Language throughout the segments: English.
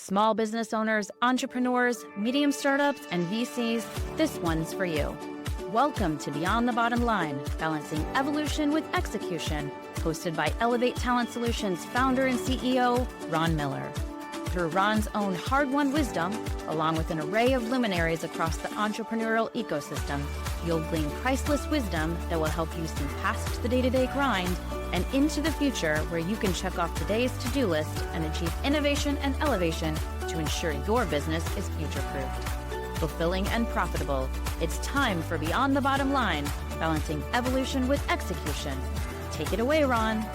Small business owners, entrepreneurs, medium startups, and VCs, this one's for you. Welcome to Beyond the Bottom Line, Balancing Evolution with Execution, hosted by Elevate Talent Solutions founder and CEO, Ron Miller. Through Ron's own hard-won wisdom, along with an array of luminaries across the entrepreneurial ecosystem, you'll glean priceless wisdom that will help you see past the day-to-day grind and into the future where you can check off today's to-do list and achieve innovation and elevation to ensure your business is future-proofed. Fulfilling and profitable, it's time for Beyond the Bottom Line, Balancing Evolution with Execution. Take it away, Ron.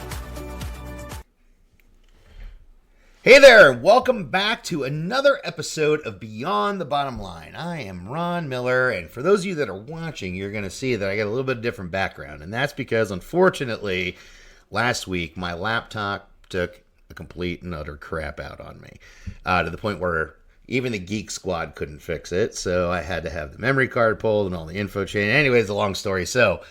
Hey there, welcome back to another episode of Beyond the Bottom Line. I am Ron Miller, and for those of you that are watching, you're going to see that I got a little bit different background, and that's because, unfortunately, last week, my laptop took a complete and utter crap out on me, to the point where even the Geek Squad couldn't fix it, so I had to have the memory card pulled and all the info changed. Anyways, a long story. So,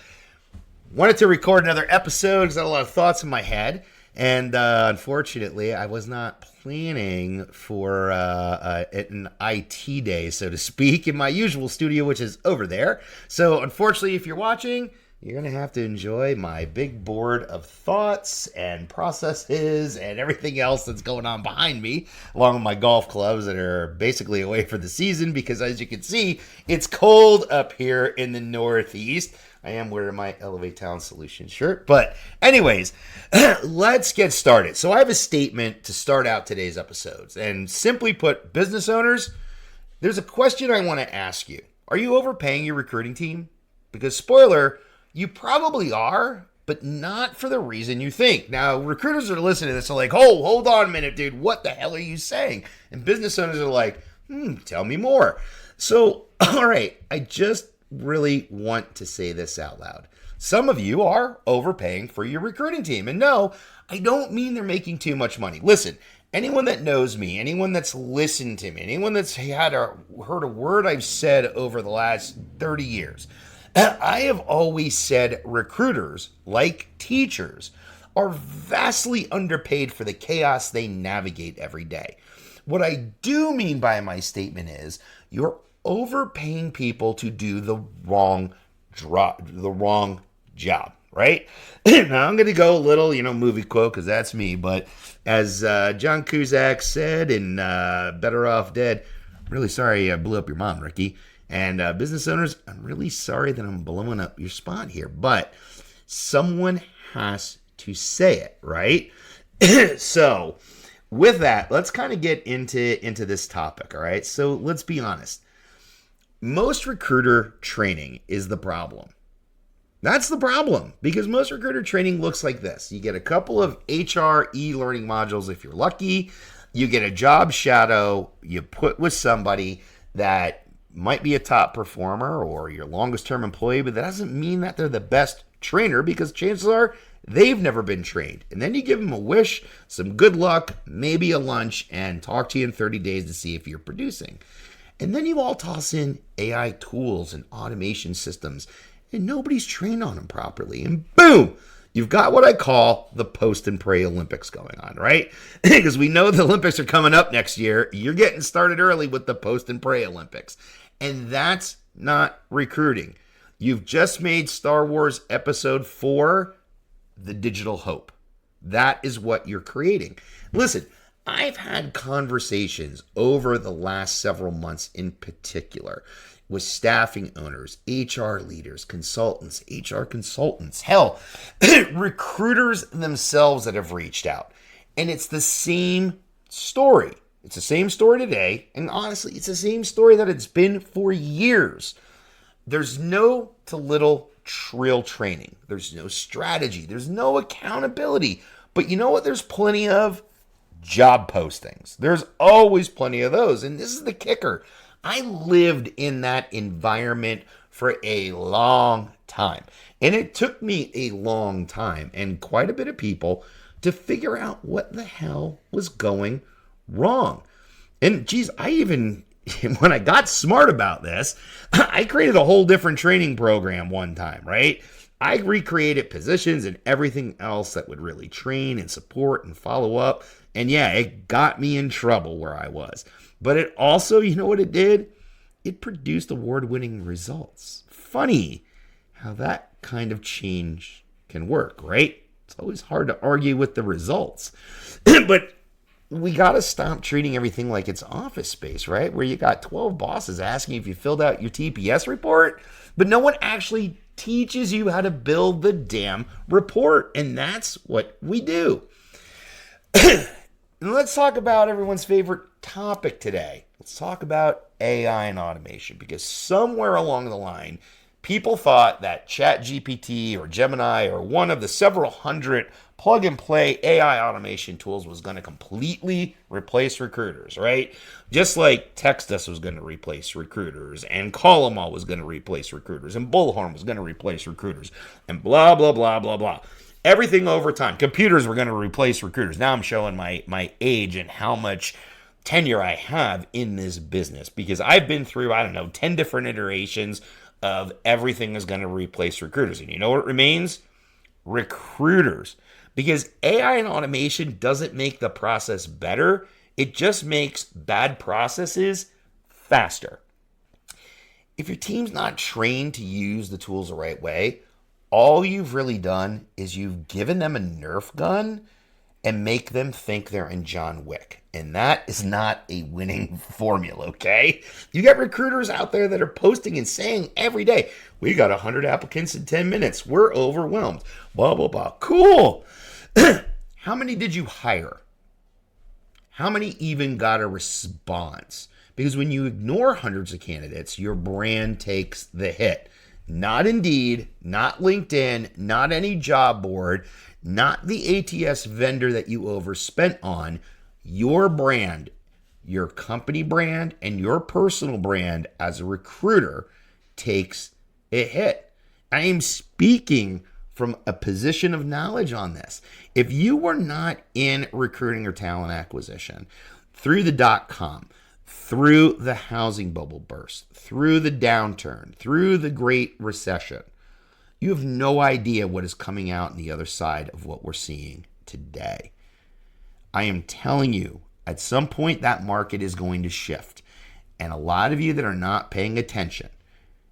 wanted to record another episode because I had a lot of thoughts in my head. And unfortunately, I was not planning for an IT day, so to speak, in my usual studio, which is over there. So unfortunately, if you're watching, you're going to have to enjoy my big board of thoughts and processes and everything else that's going on behind me, along with my golf clubs that are basically away for the season because, as you can see, it's cold up here in the Northeast. I am wearing my Elevate Talent Solutions shirt. But anyways, let's get started. So I have a statement to start out today's episodes. And simply put, business owners, there's a question I want to ask you. Are you overpaying your recruiting team? Because spoiler, you probably are, but not for the reason you think. Now, recruiters are listening to this and like, oh, hold on a minute, dude. What the hell are you saying? And business owners are like, tell me more. So, all right, I just really want to say this out loud. Some of you are overpaying for your recruiting team. And no, I don't mean they're making too much money. Listen, anyone that knows me, anyone that's listened to me, anyone that's heard a word I've said over the last 30 years, I have always said recruiters, like teachers, are vastly underpaid for the chaos they navigate every day. What I do mean by my statement is you're overpaying people to do the wrong job, right? Now I'm going to go a little, movie quote because that's me. But as John Cusack said in Better Off Dead, really sorry I blew up your mom, Ricky. And business owners, I'm really sorry that I'm blowing up your spot here. But someone has to say it, right? So with that, let's kind of get into this topic, all right? So let's be honest. Most recruiter training is the problem. That's the problem, because most recruiter training looks like this. You get a couple of HR e-learning modules if you're lucky. You get a job shadow. You put with somebody that might be a top performer or your longest term employee, but that doesn't mean that they're the best trainer because chances are they've never been trained. And then you give them a wish, some good luck, maybe a lunch, and talk to you in 30 days to see if you're producing. And then you all toss in AI tools and automation systems, and nobody's trained on them properly. And boom, you've got what I call the post and pray Olympics going on, right? Because we know the Olympics are coming up next year. You're getting started early with the post and pray Olympics. And that's not recruiting. You've just made Star Wars Episode 4 the digital hope. That is what you're creating. Listen, I've had conversations over the last several months in particular with staffing owners, HR leaders, consultants, HR consultants, hell, recruiters themselves that have reached out. And it's the same story. It's the same story today. And honestly, it's the same story that it's been for years. There's no to little real training. There's no strategy. There's no accountability. But you know what there's plenty of? Job postings. There's always plenty of those. And this is the kicker. I lived in that environment for a long time. And it took me a long time and quite a bit of people to figure out what the hell was going wrong. And geez, when I got smart about this, I created a whole different training program one time, right? I recreated positions and everything else that would really train and support and follow up And yeah, it got me in trouble where I was. But it also, you know what it did? It produced award-winning results. Funny how that kind of change can work, right? It's always hard to argue with the results. But we got to stop treating everything like it's office space, right? Where you got 12 bosses asking if you filled out your TPS report, but no one actually teaches you how to build the damn report. And that's what we do. And let's talk about everyone's favorite topic today. Let's talk about AI and automation, because somewhere along the line, people thought that ChatGPT or Gemini or one of the several hundred plug-and-play AI automation tools was going to completely replace recruiters, right? Just like Textus was going to replace recruiters, and Call-Em-All was going to replace recruiters, and Bullhorn was going to replace recruiters, and blah, blah, blah, blah, blah. Everything over time. Computers were going to replace recruiters. Now I'm showing my age and how much tenure I have in this business, because I've been through, 10 different iterations of everything is going to replace recruiters. And you know what remains? Recruiters. Because AI and automation doesn't make the process better. It just makes bad processes faster. If your team's not trained to use the tools the right way, all you've really done is you've given them a Nerf gun and make them think they're in John Wick. And that is not a winning formula, okay? You got recruiters out there that are posting and saying every day, we got 100 applicants in 10 minutes. We're overwhelmed. Blah, blah, blah. Cool. How many did you hire? How many even got a response? Because when you ignore hundreds of candidates, your brand takes the hit. Not Indeed, not LinkedIn, not any job board, not the ATS vendor that you overspent on. Your brand, your company brand, and your personal brand as a recruiter takes a hit. I am speaking from a position of knowledge on this. If you were not in recruiting or talent acquisition through the .com, through the housing bubble burst, through the downturn, through the Great Recession, you have no idea what is coming out on the other side of what we're seeing today. I am telling you, at some point that market is going to shift. And a lot of you that are not paying attention,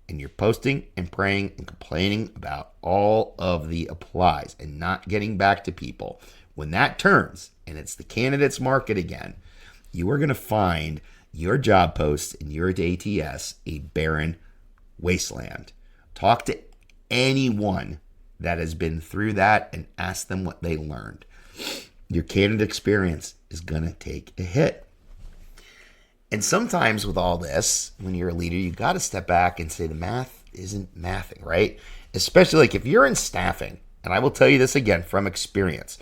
and you're posting and praying and complaining about all of the applies and not getting back to people, when that turns and it's the candidates market again, you are going to find your job posts and your ATS a barren wasteland. Talk to anyone that has been through that and ask them what they learned. Your candidate experience is going to take a hit. And sometimes with all this, when you're a leader, you got to step back and say the math isn't mathing, right? Especially like if you're in staffing, and I will tell you this again from experience,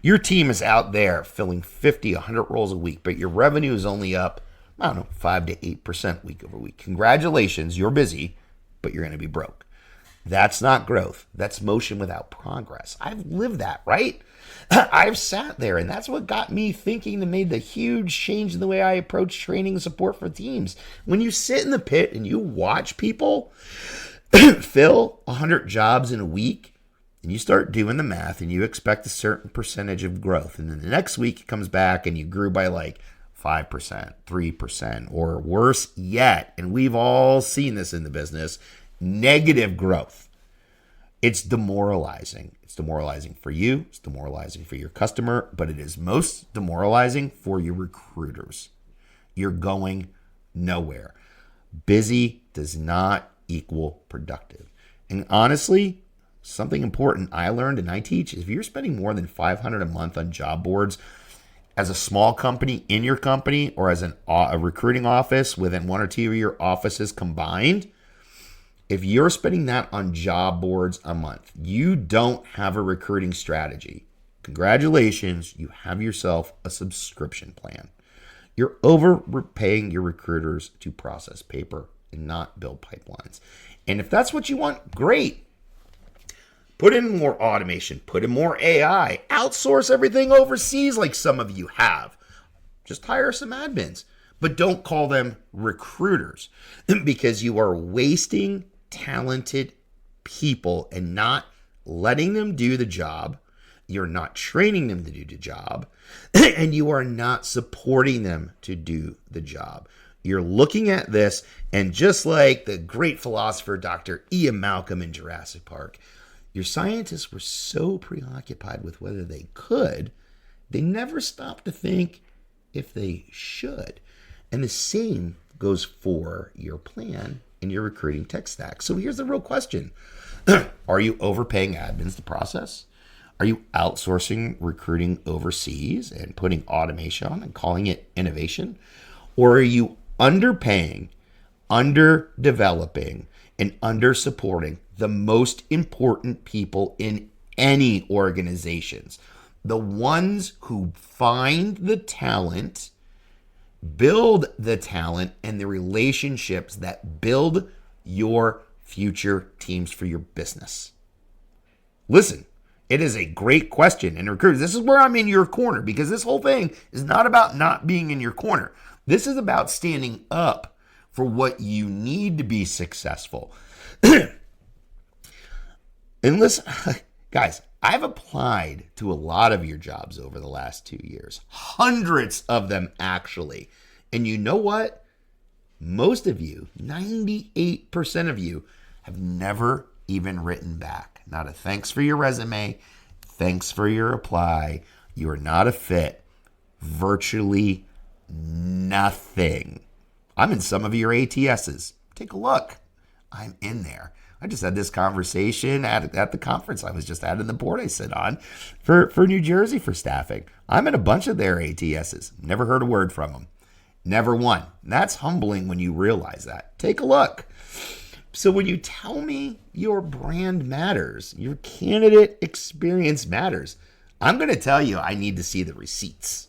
your team is out there filling 50, 100 roles a week, but your revenue is only up, 5 to 8% week over week. Congratulations, you're busy, but you're going to be broke. That's not growth. That's motion without progress. I've lived that, right? I've sat there, and that's what got me thinking that made the huge change in the way I approach training and support for teams. When you sit in the pit and you watch people fill 100 jobs in a week, and you start doing the math, and you expect a certain percentage of growth, and then the next week it comes back and you grew by like 5%, 3%, or worse yet, and we've all seen this in the business, negative growth. It's demoralizing. It's demoralizing for you. It's demoralizing for your customer, but it is most demoralizing for your recruiters. You're going nowhere. Busy does not equal productive. And honestly, something important I learned and I teach is if you're spending more than $500 a month on job boards as a small company in your company or as a recruiting office within one or two of your offices combined, if you're spending that on job boards a month, you don't have a recruiting strategy. Congratulations, you have yourself a subscription plan. You're overpaying your recruiters to process paper and not build pipelines. And if that's what you want, great. Put in more automation, put in more AI, outsource everything overseas like some of you have. Just hire some admins, but don't call them recruiters because you are wasting talented people and not letting them do the job, you're not training them to do the job, and you are not supporting them to do the job. You're looking at this, and just like the great philosopher Dr. Ian Malcolm in Jurassic Park, your scientists were so preoccupied with whether they could, they never stopped to think if they should. And the same goes for your plan and your recruiting tech stack. So here's the real question. Are you overpaying admins to process? Are you outsourcing recruiting overseas and putting automation on and calling it innovation? Or are you underpaying, underdeveloping, and undersupporting the most important people in any organizations? The ones who find the talent, build the talent, and the relationships that build your future teams for your business. Listen, it is a great question. And recruiters, this is where I'm in your corner, because this whole thing is not about not being in your corner. This is about standing up for what you need to be successful. And listen, guys, I've applied to a lot of your jobs over the last 2 years, hundreds of them actually. And you know what? Most of you, 98% of you, have never even written back. Not a thanks for your resume, thanks for your reply. You are not a fit. Virtually nothing. I'm in some of your ATSs. Take a look. I'm in there. I just had this conversation at the conference I was just at in the board I sit on for New Jersey for staffing. I'm in a bunch of their ATSs. Never heard a word from them. Never one. That's humbling when you realize that. Take a look. So when you tell me your brand matters, your candidate experience matters, I'm going to tell you I need to see the receipts.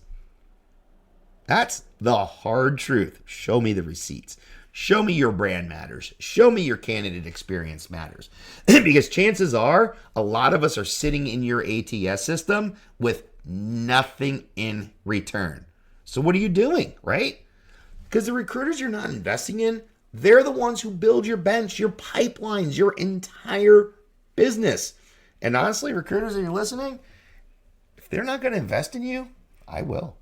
That's the hard truth. Show me the receipts. Show me your brand matters. Show me your candidate experience matters. Because chances are a lot of us are sitting in your ATS system with nothing in return. So what are you doing, right? Because the recruiters you're not investing in, they're the ones who build your bench, your pipelines, your entire business. And honestly, recruiters, if you're listening, if they're not going to invest in you, I will.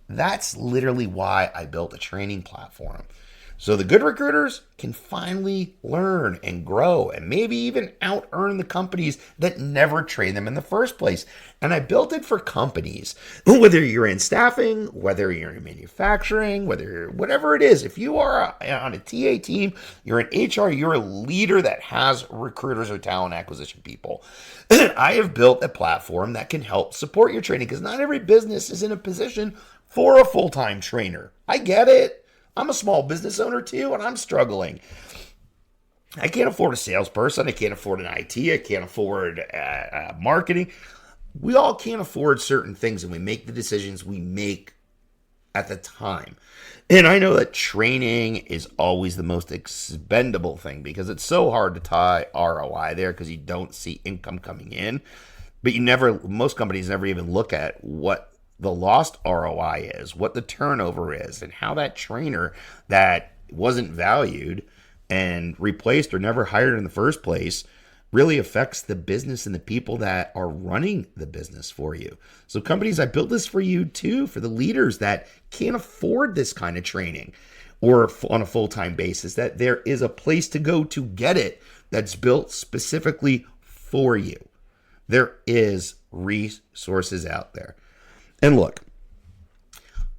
That's literally why I built a training platform. So the good recruiters can finally learn and grow and maybe even out-earn the companies that never trained them in the first place. And I built it for companies, whether you're in staffing, whether you're in manufacturing, whatever it is. If you are on a TA team, you're in HR, you're a leader that has recruiters or talent acquisition people. I have built a platform that can help support your training, because not every business is in a position for a full-time trainer. I get it. I'm a small business owner too, and I'm struggling. I can't afford a salesperson. I can't afford an IT. I can't afford marketing. We all can't afford certain things, and we make the decisions we make at the time. And I know that training is always the most expendable thing, because it's so hard to tie ROI there because you don't see income coming in. But most companies never even look at what the lost ROI is, what the turnover is, and how that trainer that wasn't valued and replaced or never hired in the first place really affects the business and the people that are running the business for you. So companies, I built this for you too, for the leaders that can't afford this kind of training or on a full-time basis, that there is a place to go to get it that's built specifically for you. There is resources out there. And look,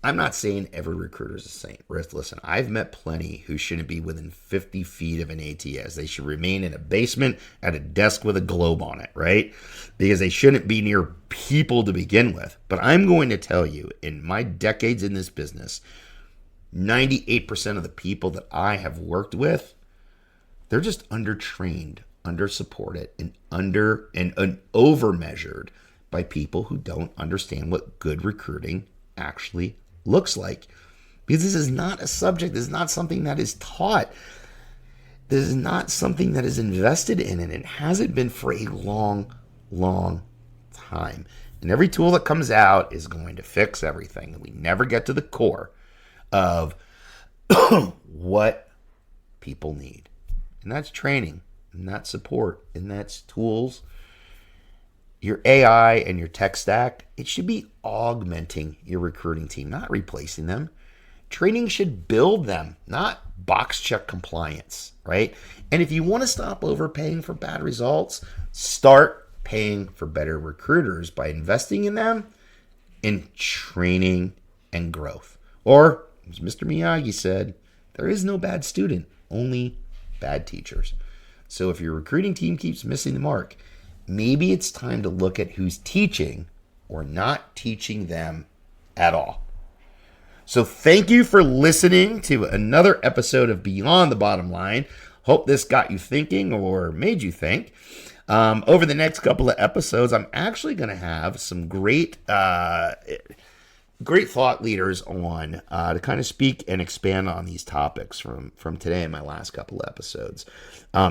I'm not saying every recruiter is a saint. Listen, I've met plenty who shouldn't be within 50 feet of an ATS. They should remain in a basement at a desk with a globe on it, right? Because they shouldn't be near people to begin with. But I'm going to tell you, in my decades in this business, 98% of the people that I have worked with, they're just undertrained, undersupported, and overmeasured by people who don't understand what good recruiting actually looks like. Because this is not a subject, this is not something that is taught. This is not something that is invested in, and it hasn't been for a long, long time. And every tool that comes out is going to fix everything, and we never get to the core of what people need. And that's training, and that's support, and that's tools. Your AI and your tech stack, it should be augmenting your recruiting team, not replacing them. Training should build them, not box check compliance, right? And if you want to stop overpaying for bad results, start paying for better recruiters by investing in them in training and growth. Or, as Mr. Miyagi said, there is no bad student, only bad teachers. So if your recruiting team keeps missing the mark, maybe it's time to look at who's teaching or not teaching them at all. So thank you for listening to another episode of Beyond the Bottom Line. Hope this got you thinking or made you think. Over the next couple of episodes, I'm actually going to have some great thought leaders on to kind of speak and expand on these topics from today and my last couple of episodes.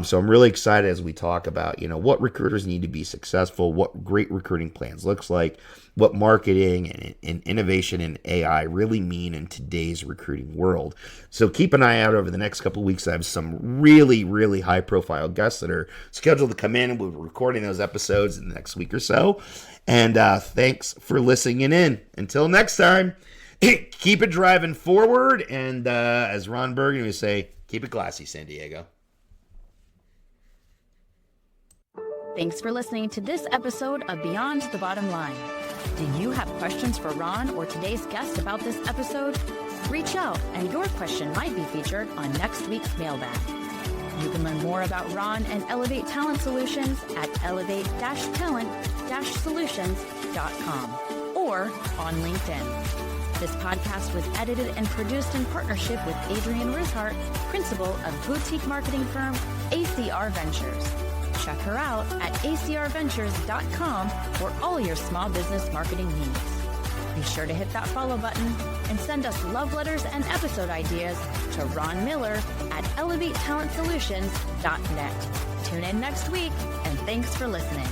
So I'm really excited as we talk about, what recruiters need to be successful, what great recruiting plans looks like, what marketing and innovation and AI really mean in today's recruiting world. So keep an eye out over the next couple of weeks. I have some really, really high profile guests that are scheduled to come in, and we'll be recording those episodes in the next week or so. And thanks for listening in. Until next time, keep it driving forward. And as Ron Bergen would say, keep it classy, San Diego. Thanks for listening to this episode of Beyond the Bottom Line. Do you have questions for Ron or today's guest about this episode? Reach out and your question might be featured on next week's mailbag. You can learn more about Ron and Elevate Talent Solutions at elevate-talent-solutions.com or on LinkedIn. This podcast was edited and produced in partnership with Adrienne Rishart, principal of boutique marketing firm ACR Ventures. Check her out at acrventures.com for all your small business marketing needs. Be sure to hit that follow button and send us love letters and episode ideas to Ron Miller at elevatetalentsolutions.net. Tune in next week, and thanks for listening.